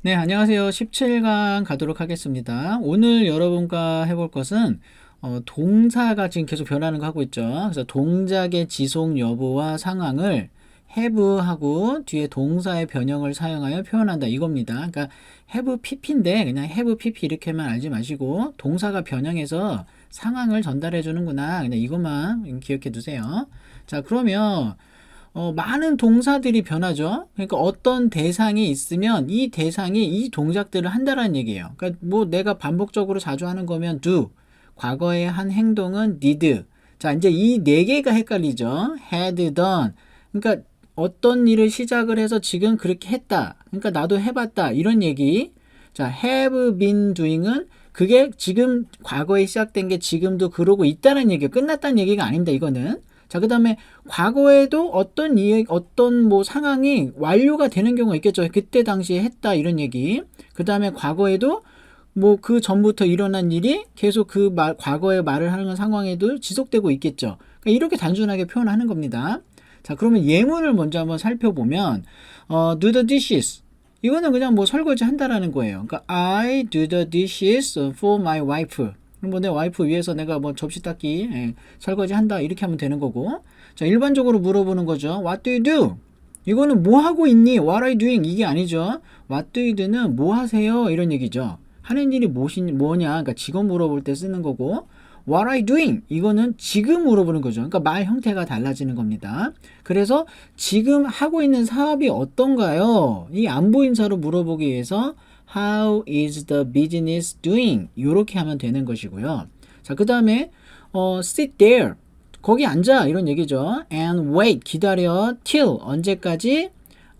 네, 안녕하세요. 17강 가도록 하겠습니다. 오늘 여러분과 해볼 것은 동사가 지금 계속 변하는 거 하고 있죠. 그래서 동작의 지속 여부와 상황을 have하고 뒤에 동사의 변형을 사용하여 표현한다 이겁니다. 그러니까 have pp인데 그냥 have pp 이렇게만 알지 마시고 동사가 변형해서 상황을 전달해 주는구나. 그냥 이것만 기억해 두세요. 자, 그러면 많은 동사들이 변하죠. 그러니까 어떤 대상이 있으면 이 대상이 이 동작들을 한다라는 얘기예요. 그러니까 뭐 내가 반복적으로 자주 하는 거면 do, 과거에 한 행동은 did. 자, 이제 이 네 개가 헷갈리죠. had done. 그러니까 어떤 일을 시작을 해서 지금 그렇게 했다. 그러니까 나도 해봤다. 이런 얘기. 자, have been doing은 그게 지금 과거에 시작된 게 지금도 그러고 있다는 얘기예요. 끝났다는 얘기가 아닙니다. 이거는. 자, 그 다음에 과거에도 어떤 뭐 상황이 완료가 되는 경우가 있겠죠. 그때 당시에 했다 이런 얘기. 그 다음에 과거에도 뭐 그 전부터 일어난 일이 계속 과거에 말을 하는 상황에도 지속되고 있겠죠. 그러니까 이렇게 단순하게 표현하는 겁니다. 자, 그러면 예문을 먼저 한번 살펴보면 do the dishes. 이거는 그냥 뭐 설거지 한다라는 거예요. 그러니까 I do the dishes for my wife. 뭐 내 와이프 위해서 내가 뭐 접시 닦기, 설거지 한다 이렇게 하면 되는 거고. 자, 일반적으로 물어보는 거죠. What do you do? 이거는 뭐 하고 있니? What are you doing? 이게 아니죠. What do you do는 뭐 하세요? 이런 얘기죠. 하는 일이 뭐냐? 그러니까 지금 물어볼 때 쓰는 거고. What are you doing? 이거는 지금 물어보는 거죠. 그러니까 말 형태가 달라지는 겁니다. 그래서 지금 하고 있는 사업이 어떤가요? 이 안보인사로 물어보기 위해서 How is the business doing? 이렇게 하면 되는 것이고요. 자, 그 다음에 sit there. 거기 앉아. 이런 얘기죠. And wait. 기다려. till. 언제까지?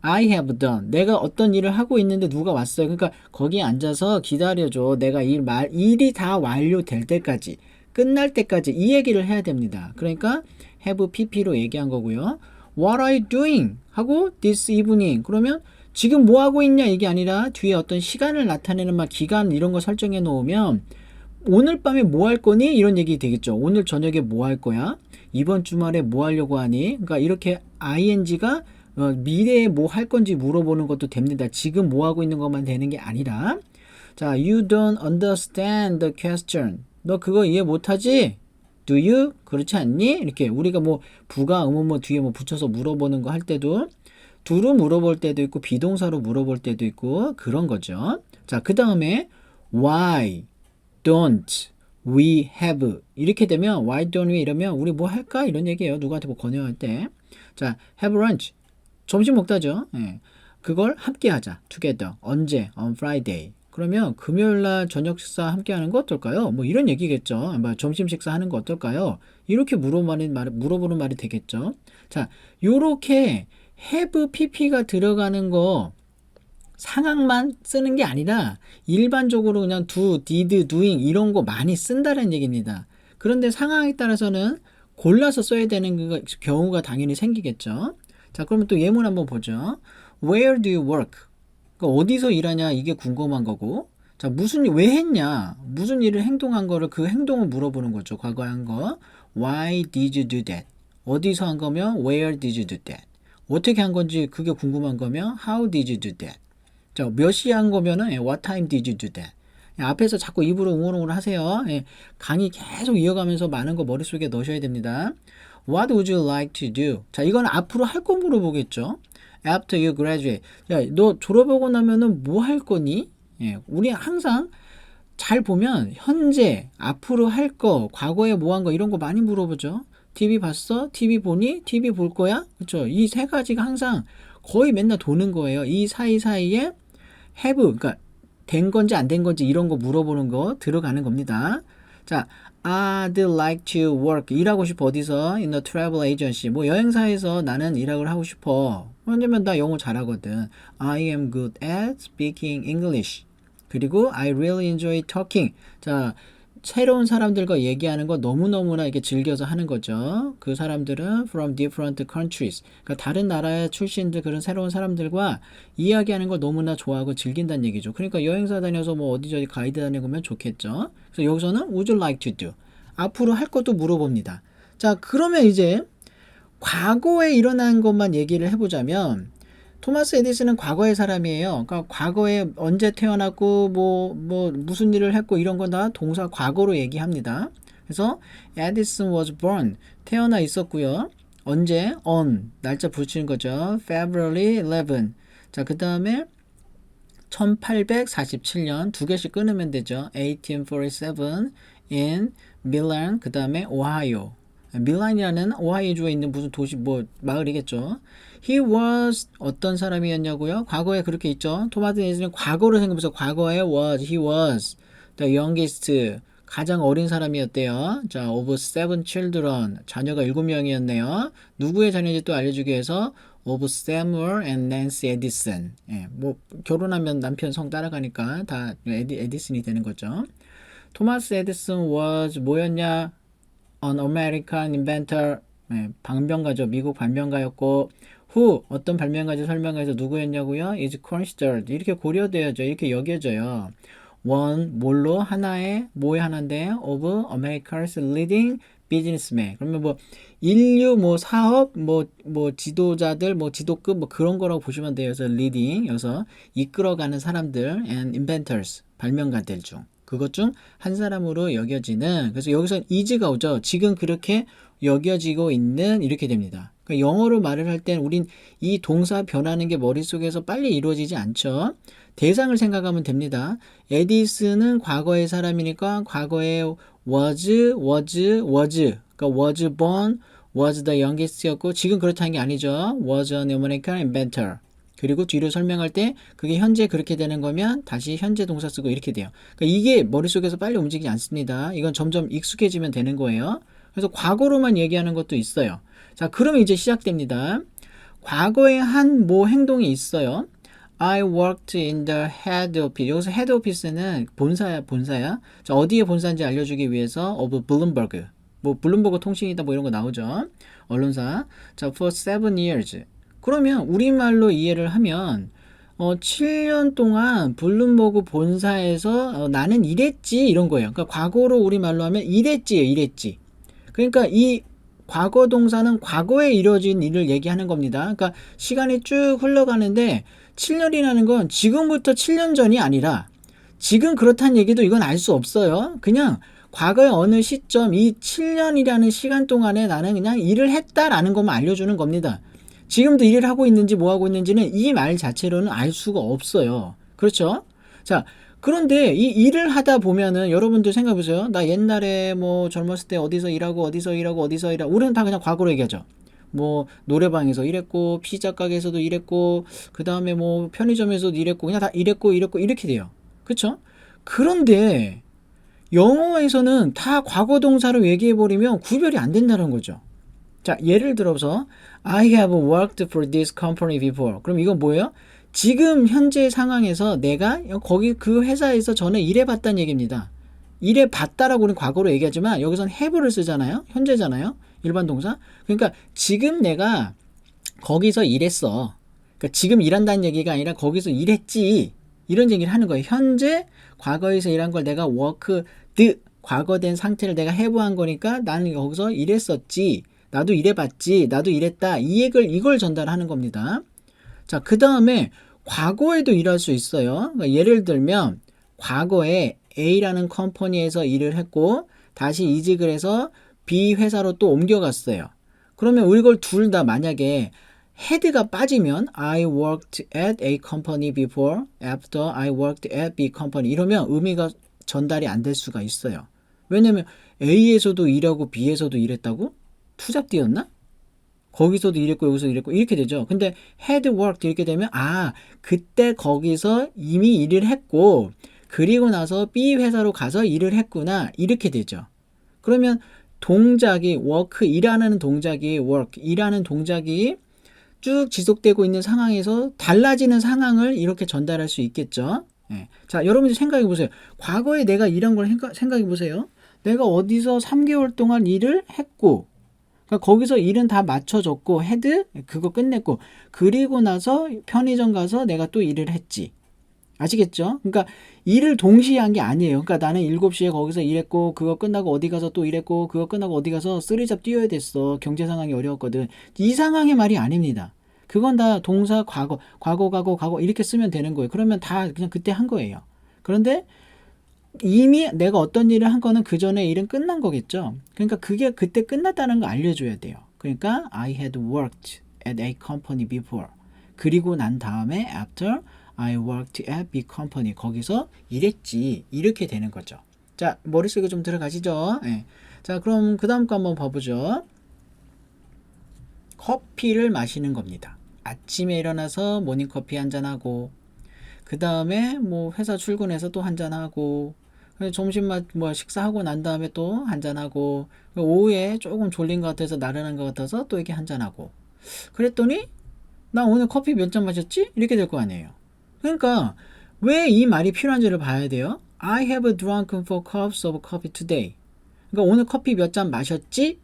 I have done. 내가 어떤 일을 하고 있는데 누가 왔어요. 그러니까 거기 앉아서 기다려줘. 내가 일이 다 완료될 때까지. 끝날 때까지 이 얘기를 해야 됩니다. 그러니까 have pp로 얘기한 거고요. What are you doing? 하고 this evening. 그러면 지금 뭐 하고 있냐 이게 아니라 뒤에 어떤 시간을 나타내는 막 기간 이런 거 설정해 놓으면 오늘 밤에 뭐 할 거니? 이런 얘기 되겠죠. 오늘 저녁에 뭐 할 거야? 이번 주말에 뭐 하려고 하니? 그러니까 이렇게 ing가 미래에 뭐 할 건지 물어보는 것도 됩니다. 지금 뭐 하고 있는 것만 되는 게 아니라. 자, you don't understand the question. 너 그거 이해 못하지? Do you? 그렇지 않니? 이렇게 우리가 뭐 부가 의문뭐 뒤에 뭐 붙여서 물어보는 거 할 때도 do로 물어볼 때도 있고 비동사로 물어볼 때도 있고 그런 거죠. 자, 그 다음에 why don't we have 이렇게 되면 why don't we 이러면 우리 뭐 할까? 이런 얘기예요. 누구한테 뭐 권유할 때. 자, have lunch. 점심 먹다죠. 예. 그걸 함께 하자. together. 언제? on Friday. 그러면 금요일날 저녁 식사 함께 하는 거 어떨까요? 뭐 이런 얘기겠죠. 뭐 점심 식사 하는 거 어떨까요? 이렇게 물어보는 말이 되겠죠. 자, 요렇게 have pp가 들어가는 거 상황만 쓰는 게 아니라 일반적으로 그냥 do, did, doing 이런 거 많이 쓴다는 얘기입니다. 그런데 상황에 따라서는 골라서 써야 되는 경우가 당연히 생기겠죠. 자, 그러면 또 예문 한번 보죠. Where do you work? 그러니까 어디서 일하냐 이게 궁금한 거고. 자, 왜 했냐? 무슨 일을 행동한 거를 그 행동을 물어보는 거죠. 과거에 한 거. Why did you do that? 어디서 한 거면 Where did you do that? 어떻게 한 건지 그게 궁금한 거면 How did you do that? 자, 몇 시에 한 거면은 What time did you do that? 앞에서 자꾸 입으로 웅얼웅얼 하세요. 강의 계속 이어가면서 많은 거 머릿속에 넣으셔야 됩니다. What would you like to do? 자, 이건 앞으로 할 거 물어보겠죠. After you graduate. 야, 너 졸업하고 나면은 뭐 할 거니? 우리 항상 잘 보면 현재, 앞으로 할 거, 과거에 뭐 한 거 이런 거 많이 물어보죠. TV 봤어? TV 보니? TV 볼 거야? 그쵸? 이 세 가지가 항상 거의 맨날 도는 거예요. 이 사이사이에 have, 그러니까 된 건지 안 된 건지 이런 거 물어보는 거 들어가는 겁니다. 자, I'd like to work. 일하고 싶어. 어디서? In a travel agency. 뭐 여행사에서 나는 일을 하고 싶어. 왜냐면 나 영어 잘하거든. I am good at speaking English. 그리고 I really enjoy talking. 자, 새로운 사람들과 얘기하는 거 너무너무나 이렇게 즐겨서 하는 거죠. 그 사람들은 from different countries. 그러니까 다른 나라의 출신들 그런 새로운 사람들과 이야기하는 걸 너무나 좋아하고 즐긴다는 얘기죠. 그러니까 여행사 다녀서 뭐 어디저디 가이드 다니면 좋겠죠. 그래서 여기서는 would you like to do? 앞으로 할 것도 물어봅니다. 자, 그러면 이제 과거에 일어난 것만 얘기를 해보자면 토마스 에디슨은 과거의 사람이에요. 그러니까 과거에 언제 태어났고 무슨 일을 했고 이런 건 다 동사 과거로 얘기합니다. 그래서 Edison was born 태어나 있었고요. 언제? on 날짜 붙이는 거죠. February 11. 자, 그다음에 1847년 두 개씩 끊으면 되죠. 1847 in Milan 그다음에 오하이오. 밀란이라는 오하이오주에 있는 무슨 도시 마을이겠죠. He was 어떤 사람이었냐고요? 과거에 그렇게 있죠. 토마스 에디슨은 과거로 생각해서 과거에 he was the youngest 가장 어린 사람이었대요. 자, of seven children 자녀가 7명이었네요. 누구의 자녀인지 또 알려주기 위해서 of Samuel and Nancy Edison. 예, 결혼하면 남편 성 따라가니까 다 에디슨이 되는 거죠. 토마스 에디슨 was 뭐였냐? An American inventor. 예, 발명가죠. 미국 발명가였고 who 어떤 발명가죠. 설명해서 누구였냐고요? is considered 이렇게 고려되어져 이렇게 여겨져요. one 뭘로 하나의 뭐의 하나인데 of America's leading businessman. 그러면 인류 사업 지도자들 지도급 그런 거라고 보시면 돼요. 그래서 leading 여기서 이끌어가는 사람들 and inventors 발명가들 중 그것 중 한 사람으로 여겨지는 그래서 여기서 is가 오죠. 지금 그렇게 여겨지고 있는 이렇게 됩니다. 그러니까 영어로 말을 할 땐 우린 이 동사 변하는 게 머릿속에서 빨리 이루어지지 않죠. 대상을 생각하면 됩니다. 에디슨은 과거의 사람이니까 과거에 was 그러니까 was born, was the youngest였고 지금 그렇다는 게 아니죠. was an American inventor. 그리고 뒤로 설명할 때 그게 현재 그렇게 되는 거면 다시 현재 동사 쓰고 이렇게 돼요. 그러니까 이게 머릿속에서 빨리 움직이지 않습니다. 이건 점점 익숙해지면 되는 거예요. 그래서 과거로만 얘기하는 것도 있어요. 자, 그러면 이제 시작됩니다. 과거에 한 행동이 있어요. I worked in the head office. 여기서 head office는 본사야. 자, 어디에 본사인지 알려주기 위해서 of Bloomberg. 블룸버그 통신이다 이런 거 나오죠. 언론사. 자, for 7 years. 그러면 우리말로 이해를 하면 7년 동안 블룸버그 본사에서 나는 일했지 이런 거예요. 그러니까 과거로 우리말로 하면 일했지. 그러니까 이 과거 동사는 과거에 이루어진 일을 얘기하는 겁니다. 그러니까 시간이 쭉 흘러가는데 7년이라는 건 지금부터 7년 전이 아니라 지금 그렇다는 얘기도 이건 알 수 없어요. 그냥 과거의 어느 시점 이 7년이라는 시간 동안에 나는 그냥 일을 했다라는 것만 알려주는 겁니다. 지금도 일을 하고 있는지 뭐 하고 있는지는 이 말 자체로는 알 수가 없어요. 그렇죠? 자, 그런데 이 일을 하다 보면은 여러분들 생각해보세요. 나 옛날에 젊었을 때 어디서 일하고 우리는 다 그냥 과거로 얘기하죠. 노래방에서 일했고 피자 가게에서도 일했고 그 다음에 편의점에서도 일했고 그냥 다 일했고 이렇게 돼요. 그렇죠? 그런데 영어에서는 다 과거 동사로 얘기해버리면 구별이 안 된다는 거죠. 자, 예를 들어서 I have worked for this company before. 그럼 이건 뭐예요? 지금 현재 상황에서 내가 거기 그 회사에서 전에 일해봤다는 얘기입니다. 일해봤다라고 우리는 과거로 얘기하지만 여기서는 have를 쓰잖아요. 현재잖아요. 일반 동사. 그러니까 지금 내가 거기서 일했어. 그러니까 지금 일한다는 얘기가 아니라 거기서 일했지. 이런 얘기를 하는 거예요. 현재 과거에서 일한 걸 내가 worked 과거된 상태를 내가 have한 거니까 나는 거기서 일했었지. 나도 일해봤지. 나도 일했다. 이걸 전달하는 겁니다. 자, 그 다음에 과거에도 일할 수 있어요. 그러니까 예를 들면 과거에 A라는 컴퍼니에서 일을 했고 다시 이직을 해서 B 회사로 또 옮겨갔어요. 그러면 이걸 둘 다 만약에 head가 빠지면 I worked at A company before, after I worked at B company 이러면 의미가 전달이 안 될 수가 있어요. 왜냐면 A에서도 일하고 B에서도 일했다고? 투잡디였나? 거기서도 일했고 여기서 일했고 이렇게 되죠. 근데 had worked 이렇게 되면 그때 거기서 이미 일을 했고 그리고 나서 B 회사로 가서 일을 했구나 이렇게 되죠. 그러면 동작이 work 일하는 동작이 work 일하는 동작이 쭉 지속되고 있는 상황에서 달라지는 상황을 이렇게 전달할 수 있겠죠. 네. 자, 여러분들 생각해 보세요. 과거에 내가 일한 걸 생각해 보세요. 내가 어디서 3개월 동안 일을 했고 그러니까 거기서 일은 다 맞춰줬고 헤드 그거 끝냈고 그리고 나서 편의점 가서 내가 또 일을 했지. 아시겠죠? 그러니까 일을 동시에 한 게 아니에요. 그러니까 나는 7시에 거기서 일했고 그거 끝나고 어디 가서 또 일했고 그거 끝나고 어디 가서 쓰리잡 뛰어야 됐어. 경제 상황이 어려웠거든. 이 상황의 말이 아닙니다. 그건 다 동사 과거 이렇게 쓰면 되는 거예요. 그러면 다 그냥 그때 한 거예요. 그런데 이미 내가 어떤 일을 한 거는 그 전에 일은 끝난 거겠죠. 그러니까 그게 그때 끝났다는 거 알려줘야 돼요. 그러니까 I had worked at a company before. 그리고 난 다음에 after I worked at big company. 거기서 일했지. 이렇게 되는 거죠. 자, 머릿속에 좀 들어가시죠? 예. 자, 그럼 그 다음 거 한번 봐보죠. 커피를 마시는 겁니다. 아침에 일어나서 모닝커피 한잔하고, 그 다음에 뭐 회사 출근해서 또 한잔하고, 점심 뭐 식사하고 난 다음에 또 한잔하고, 오후에 조금 졸린 것 같아서 나른한 것 같아서 또 이렇게 한잔하고. 그랬더니 나 오늘 커피 몇 잔 마셨지? 이렇게 될 거 아니에요. 그러니까 왜 이 말이 필요한지를 봐야 돼요. I have drunk 4 cups of coffee today. 그러니까 오늘 커피 몇 잔 마셨지?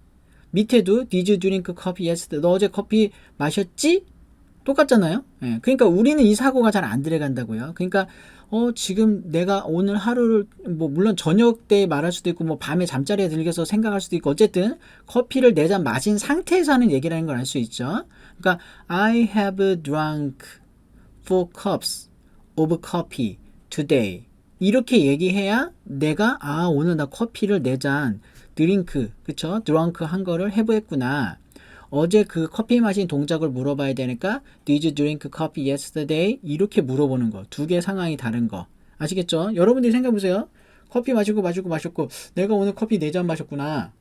밑에도 Did you drink coffee yesterday? 너 어제 커피 마셨지? 똑같잖아요. 예, 그러니까 우리는 이 사고가 잘 안 들어간다고요. 그러니까 지금 내가 오늘 하루를 뭐 물론 저녁 때 말할 수도 있고 뭐 밤에 잠자리에 들겨서 생각할 수도 있고 어쨌든 커피를 4잔 마신 상태에서 하는 얘기라는 걸 알 수 있죠. 그러니까 I have drunk 4 cups of coffee today. 이렇게 얘기해야 내가 오늘 나 커피를 4잔 드링크 그쵸? 드렁크 한 거를 해부했구나. 어제 그 커피 마신 동작을 물어봐야 되니까 Did you drink coffee yesterday? 이렇게 물어보는 거. 두 개의 상황이 다른 거. 아시겠죠? 여러분들이 생각해보세요. 커피 마시고 내가 오늘 커피 4잔 마셨구나.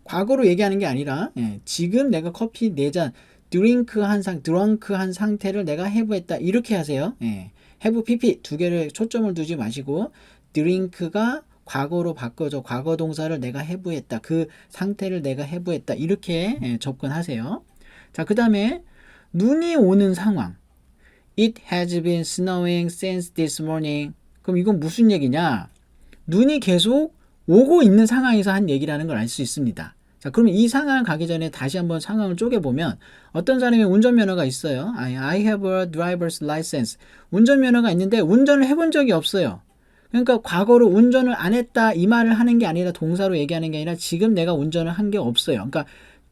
과거로 얘기하는 게 아니라 지금 내가 커피 4잔 드렁크 한 상태를 내가 해부했다. 이렇게 하세요. have pp 두 개를 초점을 두지 마시고 드링크가 과거로 바꿔줘. 과거 동사를 내가 해부했다. 그 상태를 내가 해부했다. 이렇게 접근하세요. 자, 그 다음에 눈이 오는 상황. It has been snowing since this morning. 그럼 이건 무슨 얘기냐? 눈이 계속 오고 있는 상황에서 한 얘기라는 걸 알 수 있습니다. 자, 그러면 이 상황을 가기 전에 다시 한번 상황을 쪼개보면 어떤 사람이 운전면허가 있어요. I have a driver's license. 운전면허가 있는데 운전을 해본 적이 없어요. 그러니까 과거로 운전을 안 했다 이 말을 하는 게 아니라 동사로 얘기하는 게 아니라 지금 내가 운전을 한 게 없어요. 그러니까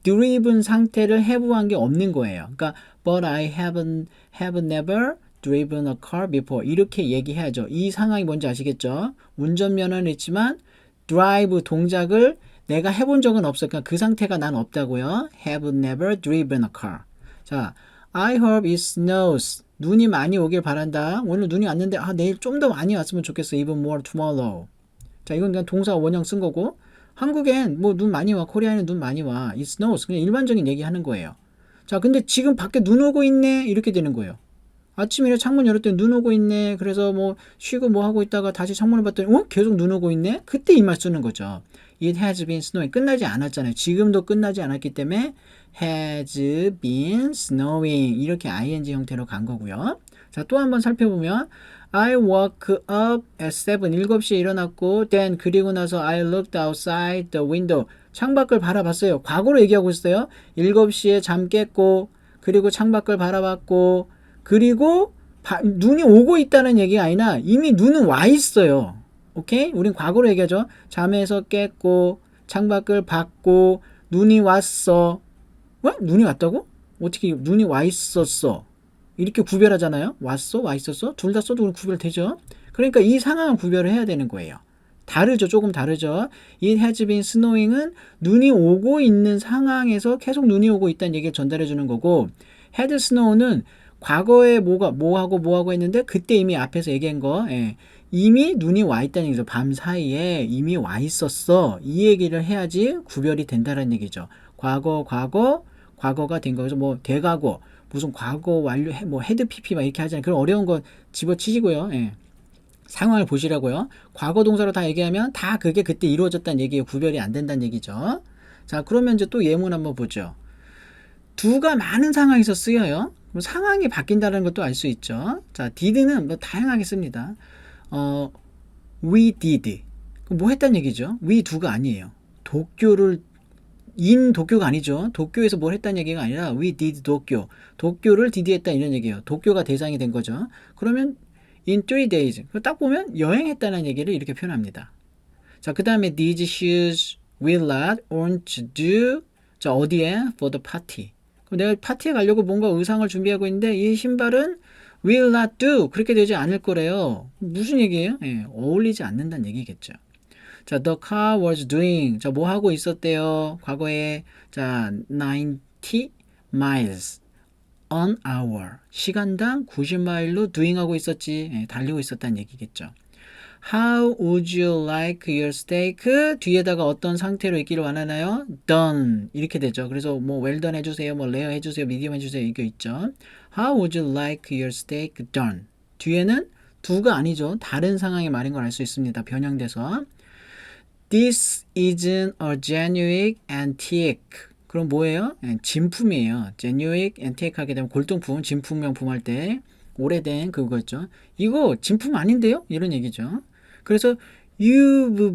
driven 상태를 해부한 게 없는 거예요. 그러니까 but I have never driven a car before 이렇게 얘기해야죠. 이 상황이 뭔지 아시겠죠? 운전면허는 있지만 drive 동작을 내가 해본 적은 없어. 그러니까 그 상태가 난 없다고요. have never driven a car. 자, I hope it snows. 눈이 많이 오길 바란다. 오늘 눈이 왔는데 내일 좀 더 많이 왔으면 좋겠어. Even more tomorrow. 자, 이건 그냥 동사 원형 쓴 거고 한국엔 뭐 눈 많이 와. 코리아에는 눈 많이 와. It snows. 그냥 일반적인 얘기 하는 거예요. 자, 근데 지금 밖에 눈 오고 있네. 이렇게 되는 거예요. 아침에 창문 열었더니 눈 오고 있네. 그래서 뭐 쉬고 뭐 하고 있다가 다시 창문을 봤더니 계속 눈 오고 있네. 그때 이 말 쓰는 거죠. It has been snowing. 끝나지 않았잖아요. 지금도 끝나지 않았기 때문에 has been snowing. 이렇게 ing 형태로 간 거고요. 자, 또 한번 살펴보면 I woke up at 7. 7시에 일어났고 then 그리고 나서 I looked outside the window. 창밖을 바라봤어요. 과거로 얘기하고 있어요. 7시에 잠 깼고 그리고 창밖을 바라봤고 그리고 눈이 오고 있다는 얘기가 아니라 이미 눈은 와 있어요. 오케이? 우린 과거로 얘기하죠. 잠에서 깼고 창밖을 봤고 눈이 왔어. 왜? 눈이 왔다고? 어떻게 눈이 와 있었어? 이렇게 구별하잖아요. 왔어? 와 있었어? 둘 다 써도 구별되죠? 그러니까 이 상황을 구별을 해야 되는 거예요. 다르죠. 조금 다르죠. It has been snowing은 눈이 오고 있는 상황에서 계속 눈이 오고 있다는 얘기를 전달해 주는 거고 had snow는 과거에 뭐하고 했는데 그때 이미 앞에서 얘기한 거 이미 눈이 와 있다는 얘기죠. 밤 사이에 이미 와 있었어. 이 얘기를 해야지 구별이 된다는 얘기죠. 과거가 된 거죠. 뭐 대과거 무슨 과거 완료 뭐 헤드 PP 막 이렇게 하잖아요. 그런 어려운 거 집어치시고요. 상황을 보시라고요. 과거 동사로 다 얘기하면 다 그게 그때 이루어졌다는 얘기예요. 구별이 안 된다는 얘기죠. 자, 그러면 이제 또 예문 한번 보죠. do가 많은 상황에서 쓰여요. 상황이 바뀐다는 것도 알 수 있죠. 자, did는 뭐 다양하게 씁니다. We did. 뭐 했단 얘기죠? We do가 아니에요. 도쿄가 아니죠. 도쿄에서 뭘 했다는 얘기가 아니라 we did 도쿄를 did 했다 이런 얘기예요. 도쿄가 대상이 된 거죠. 그러면 in 3 days. 딱 보면 여행했다는 얘기를 이렇게 표현합니다. 자, 그 다음에 these shoes will not, won't do. 자, 어디에? For the party. 그럼 내가 파티에 가려고 뭔가 의상을 준비하고 있는데 이 신발은 will not do. 그렇게 되지 않을 거래요. 무슨 얘기예요? 예, 어울리지 않는다는 얘기겠죠. 자, the car was doing. 자, 뭐 하고 있었대요? 과거에. 자, 90 miles an hour. 시간당 90마일로 doing 하고 있었지. 예, 달리고 있었다는 얘기겠죠. How would you like your steak? 뒤에다가 어떤 상태로 있기를 원하나요? Done. 이렇게 되죠. 그래서 뭐 well done 해주세요. 뭐 rare 해주세요. medium 해주세요. 이게 있죠. How would you like your steak done? 뒤에는 do가 아니죠. 다른 상황의 말인 걸 알 수 있습니다. 변형돼서. This isn't a genuine antique. 그럼 뭐예요? 진품이에요. genuine antique 하게 되면 골동품, 진품명품 할 때 오래된 그거였죠. 이거 진품 아닌데요? 이런 얘기죠. 그래서 you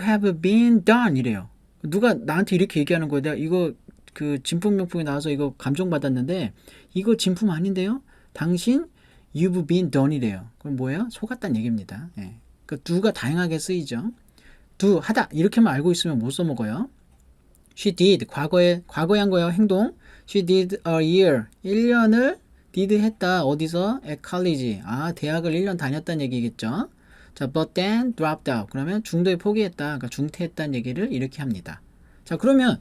have been done 이래요. 누가 나한테 이렇게 얘기하는 거야. 내가 이거 그 진품 명품에 나와서 이거 감정받았는데 이거 진품 아닌데요? 당신 you've been done 이래요. 그럼 뭐예요? 속았다는 얘기입니다. 예. 그 do가 다양하게 쓰이죠. do 하다 이렇게만 알고 있으면 못 써먹어요. She did 과거에 한 거예요. 행동. She did a year 1년을 did 했다. 어디서? at college. 아, 대학을 1년 다녔다는 얘기겠죠. 자, but then dropped out. 그러면 중도에 포기했다. 그러니까 중퇴했다는 얘기를 이렇게 합니다. 자, 그러면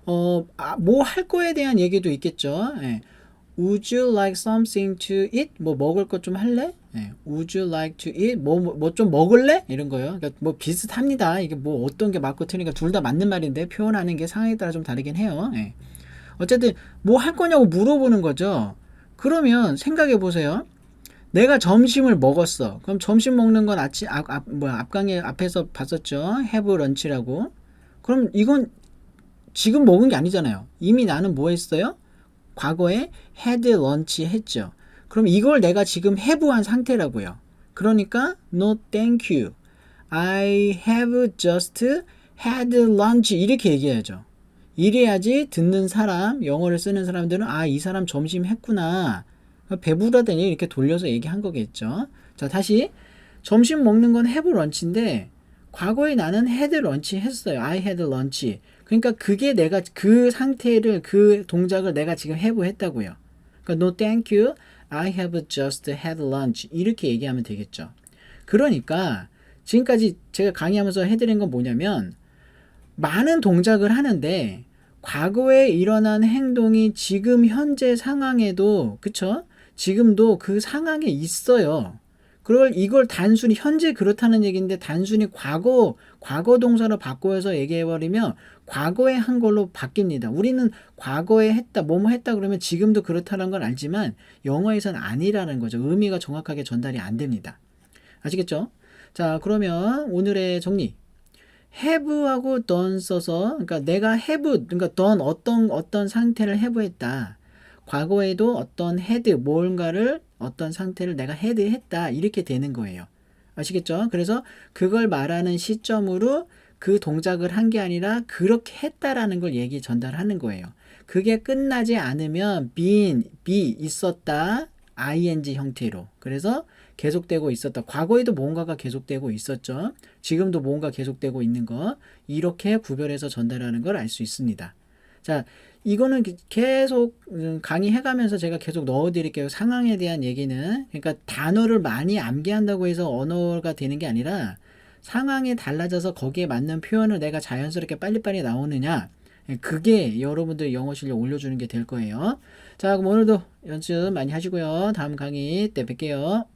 뭐 할 거에 대한 얘기도 있겠죠. 예. Would you like something to eat? 뭐 먹을 것 좀 할래? 예. Would you like to eat? 뭐 좀 먹을래? 이런 거요. 그러니까 뭐 비슷합니다. 이게 뭐 어떤 게 맞고 틀리니까 둘 다 맞는 말인데 표현하는 게 상황에 따라 좀 다르긴 해요. 예. 어쨌든 뭐 할 거냐고 물어보는 거죠. 그러면 생각해 보세요. 내가 점심을 먹었어. 그럼 점심 먹는 건 앞강의 앞에서 봤었죠. have lunch라고. 그럼 이건 지금 먹은 게 아니잖아요. 이미 나는 뭐 했어요? 과거에 had lunch 했죠. 그럼 이걸 내가 지금 have한 상태라고요. 그러니까 no thank you. I have just had lunch 이렇게 얘기해야죠. 이래야지 듣는 사람, 영어를 쓰는 사람들은 아, 이 사람 점심 했구나. 배부르다니 이렇게 돌려서 얘기한 거겠죠. 자, 다시 점심 먹는 건 have lunch인데 과거에 나는 had lunch 했어요. I had lunch. 그러니까 그게 내가 그 상태를 그 동작을 내가 지금 have 했다고요. 그러니까 no thank you. I have just had lunch. 이렇게 얘기하면 되겠죠. 그러니까 지금까지 제가 강의하면서 해드린 건 뭐냐면 많은 동작을 하는데 과거에 일어난 행동이 지금 현재 상황에도 그쵸? 지금도 그 상황에 있어요. 이걸 단순히 현재 그렇다는 얘기인데 단순히 과거 동사로 바꿔서 얘기해버리면 과거에 한 걸로 바뀝니다. 우리는 과거에 했다, 뭐뭐 했다 그러면 지금도 그렇다는 걸 알지만 영어에서는 아니라는 거죠. 의미가 정확하게 전달이 안 됩니다. 아시겠죠? 자, 그러면 오늘의 정리. have하고 done 써서 그러니까 내가 have 그러니까 done 어떤 상태를 have했다. 과거에도 어떤 had 뭔가를 어떤 상태를 내가 had 했다. 이렇게 되는 거예요. 아시겠죠? 그래서 그걸 말하는 시점으로 그 동작을 한 게 아니라 그렇게 했다라는 걸 전달하는 거예요. 그게 끝나지 않으면 be 있었다. ing 형태로. 그래서 계속되고 있었다. 과거에도 뭔가가 계속되고 있었죠. 지금도 뭔가 계속되고 있는 거. 이렇게 구별해서 전달하는 걸 알 수 있습니다. 자, 이거는 계속 강의해가면서 제가 계속 넣어드릴게요. 상황에 대한 얘기는. 그러니까 단어를 많이 암기한다고 해서 언어가 되는 게 아니라 상황이 달라져서 거기에 맞는 표현을 내가 자연스럽게 빨리빨리 나오느냐. 그게 여러분들 영어 실력 올려주는 게 될 거예요. 자, 그럼 오늘도 연습 많이 하시고요. 다음 강의 때 뵐게요.